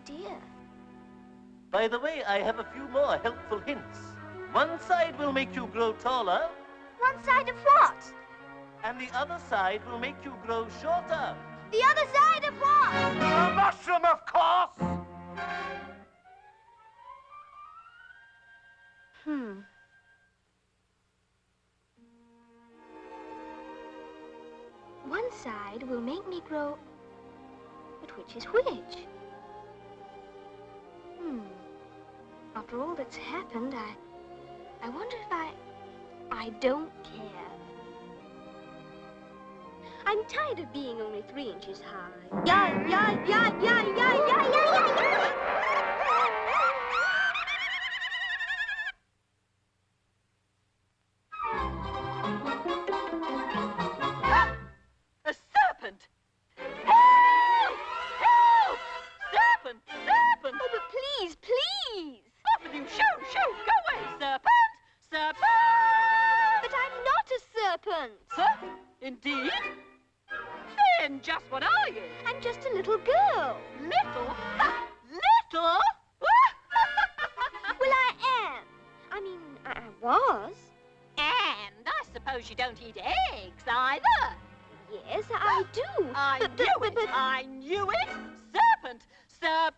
dear. By the way, I have a few more helpful hints. One side will make you grow taller. One side of what? And the other side will make you grow shorter. The other side of what? A mushroom, of course! One side will make me grow... But which is which? After all that's happened, I wonder if I don't care. I'm tired of being only 3 inches high. Yeah, yeah, yeah, yeah, yeah, yeah, yeah, yeah, yeah. A serpent! Help! Help! Serpent! Serpent! Oh, but please, please! Off with you! Shoo! Shoo! Go away! Serpent! Serpent! But I'm not a serpent! Huh? Indeed? Then just what are you? I'm just a little girl. Little? Little? Well, I am. I mean, I was. And I suppose you don't eat eggs either. Yes, I do. I knew it! I knew it! Serpent! Serpent!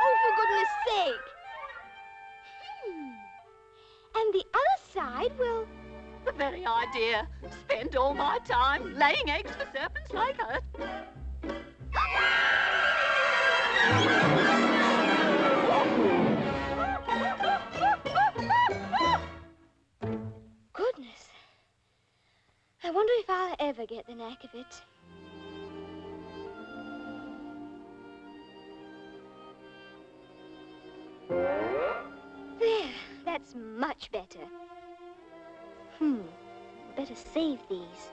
Oh, for goodness sake. And the other side will... The very idea. Spend all my time laying eggs for serpents like her. Goodness. I wonder if I'll ever get the knack of it. There, that's much better. Better save these.